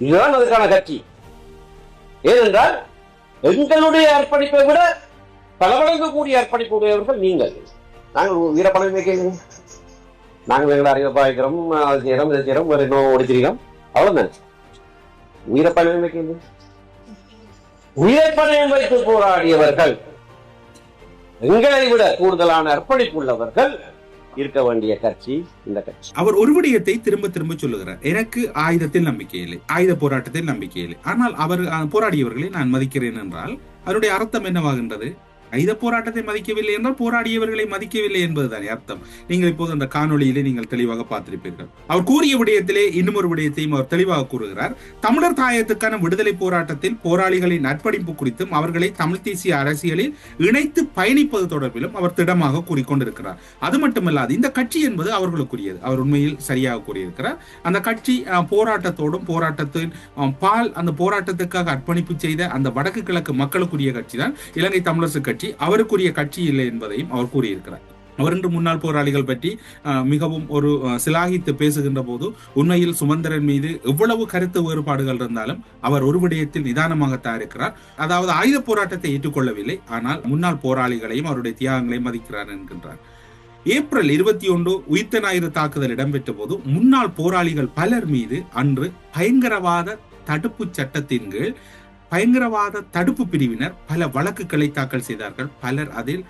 இதுதான் அதுக்கான கட்சி. ஏனென்றால் எங்களுடைய அர்ப்பணிப்பை விட பலவழங்கக்கூடிய அர்ப்பணிப்பு உடையவர்கள் நீங்கள். நாங்கள் வீரப்பணம் வைக்கிறோம், நாங்கள் எங்களை அறிவப்பா வைக்கிறோம், அது செய்யறோம், இதை செய்யறோம், வேற இன்னும் ஓடிச்சிருக்கோம், அவ்வளவுதான். வீரப்பணம் வைக்கிறது, உயிர்ப்பணம் வைத்து போராடியவர்கள், எங்களை விட கூடுதலான அர்ப்பணிப்பு உள்ளவர்கள் இருக்க வேண்டிய கட்சி இந்த கட்சி. அவர் ஒரு விடயத்தை திரும்ப திரும்ப சொல்லுகிறார், எனக்கு ஆயுதத்தில் நம்பிக்கை இல்லை, ஆயுத போராட்டத்தில் நம்பிக்கை இல்லை, ஆனால் அவர் போராடியவர்களை நான் மதிக்கிறேன் என்றால் அதனுடைய அர்த்தம் என்னவாகின்றது? ஆயுத போராட்டத்தை மதிக்கவில்லை என்றால் போராடியவர்களை மதிக்கவில்லை என்பதுதானே அர்த்தம். நீங்கள் இப்போது அந்த காணொலியிலே நீங்கள் தெளிவாக பார்த்திருப்பீர்கள். அவர் கூறிய விடயத்திலே இன்னும் ஒரு விடயத்தையும் அவர் தெளிவாக கூறுகிறார். தமிழர் தாயத்துக்கான விடுதலை போராட்டத்தில் போராளிகளின் அர்ப்பணிப்பு குறித்தும் அவர்களை தமிழ் தேசிய அரசியலில் இணைத்து பயணிப்பது தொடர்பிலும் அவர் திடமாக கூறிக்கொண்டிருக்கிறார். அது மட்டுமல்லாது இந்த கட்சி என்பது அவர்களுக்குரியது. அவர் உண்மையில் சரியாக கூறியிருக்கிறார். அந்த கட்சி போராட்டத்தோடும் போராட்டத்தின் பால் அந்த போராட்டத்துக்காக அர்ப்பணிப்பு செய்த அந்த வடக்கு கிழக்கு மக்களுக்குரிய கட்சி தான் இலங்கை தமிழரசு கட்சி, அவருக்குரிய கட்சி இல்லை என்பதையும் அவர் கூறியிருக்கிறார். அவர் இன்று முன்னாள் போராளிகள் பற்றி மிகவும் ஒரு சிலாகித்து பேசுகின்ற போது உண்மையில் சுமந்திரன் மீது எவ்வளவு கருத்து வேறுபாடுகள் இருந்தாலும் அவர் ஒரு விடயத்தில் நிதானமாகத்தான் இருக்கிறார். அதாவது ஆயுத போராட்டத்தை ஏற்றுக்கொள்ளவில்லை, ஆனால் முன்னாள் போராளிகளையும் அவருடைய தியாகங்களையும் மதிக்கிறார் என்கின்றார். ஏப்ரல் 21 உயிர்த்த ஞாயிறு தாக்குதல் இடம்பெற்ற போது முன்னாள் போராளிகள் பலர் மீது அன்று பயங்கரவாத தடுப்பு சட்டத்தின் கீழ் பயங்கரவாத தடுப்பு பிரிவினர் பல வழக்குகளை தாக்கல் செய்தார்கள். பலர் அதில்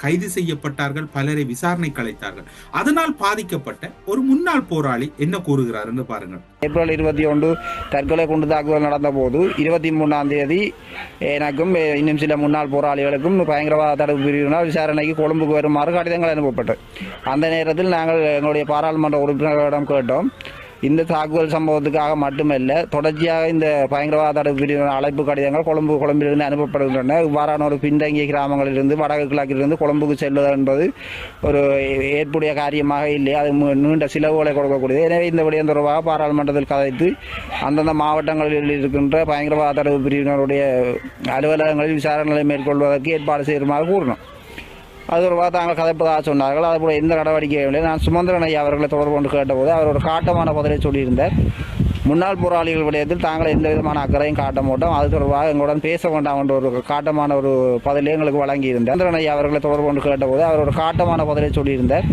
கைது செய்யப்பட்டார்கள், பலரை விசாரணைக்கு அழைத்தார்கள். அதனால் பாதிக்கப்பட்ட ஒரு முன்னாள் போராளி என்ன கூறுகிறார் என்று பாருங்கள். ஏப்ரல் 21 தற்கொலை குண்டு தாக்குதல் நடந்த போது 23ஆம் தேதி எனக்கும் இன்னும் சில முன்னாள் போராளிகளுக்கும் பயங்கரவாத தடுப்பு பிரிவினர் விசாரணைக்கு கொழும்புக்கு வருமாறு கடிதங்கள் அனுப்பப்பட்டது. அந்த நேரத்தில் நாங்கள் எங்களுடைய பாராளுமன்ற உறுப்பினர்களிடம் கேட்டோம், இந்த தாக்குதல் சம்பவத்துக்காக மட்டுமல்ல, தொடர்ச்சியாக இந்த பயங்கரவாத தடுப்பு பிரிவினர் அழைப்பு கடிதங்கள் கொழும்பிலிருந்து அனுப்பப்படுகின்றன. இவ்வாறான ஒரு பின்தங்கிய கிராமங்களிலிருந்து வடக்கு கிழக்கிலிருந்து கொழும்புக்கு செல்வது என்பது ஒரு ஏற்புடைய காரியமாக இல்லை, அது நீண்ட செலவுகளை கொடுக்கக்கூடியது. எனவே இந்த விடயம் தொடர்பாக பாராளுமன்றத்தில் கதைத்து அந்தந்த மாவட்டங்களில் இருக்கின்ற பயங்கரவாத தடுப்பு பிரிவினருடைய அலுவலகங்களில் விசாரணைகளை மேற்கொள்வதற்கு ஏற்பாடு செய்யுமாறு கூறினோம். அது தொடர்பாக தாங்கள் கதைப்பதாக சொன்னார்கள். அதுபோல எந்த நடவடிக்கையும் இல்லை. நான் சுமந்திரன் ஐயா அவர்களை தொடர்பு கொண்டு கேட்டபோது அவர் ஒரு காட்டமான பதிலை சொல்லியிருந்தார். முன்னாள் போராளிகள் விடயத்தில் தாங்கள் எந்த விதமான அக்கறையும் காட்ட மாட்டோம், அது தொடர்பாக எங்களுடன் பேச வேண்டாம் என்ற ஒரு காட்டமான ஒரு பதிலை எங்களுக்கு வழங்கியிருந்தார். சுமந்திரன் ஐயா அவர்களை தொடர்பு கொண்டு கேட்டபோது அவர் ஒரு காட்டமான பதிலை சொல்லியிருந்தார்.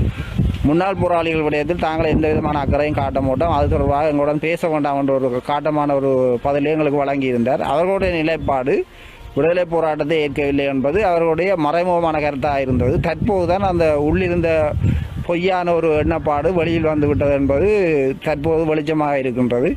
முன்னாள் போராளிகள் விடயத்தில் தாங்கள் எந்த விதமான அக்கறையும் காட்ட மாட்டோம், அது தொடர்பாக எங்களுடன் பேச வேண்டாம் என்ற ஒரு காட்டமான ஒரு பதிலை எங்களுக்கு வழங்கியிருந்தார். அவர்களுடைய நிலைப்பாடு விடுதலை போராட்டத்தை ஏற்கவில்லை என்பது அவர்களுடைய மறைமுகமான கருத்தாக இருந்தது. தற்போதுதான் அந்த உள்ளிருந்த பொய்யான ஒரு எண்ணப்பாடு வெளியில் வந்துவிட்டது என்பது தற்போது வெளிச்சமாக இருக்கின்றது.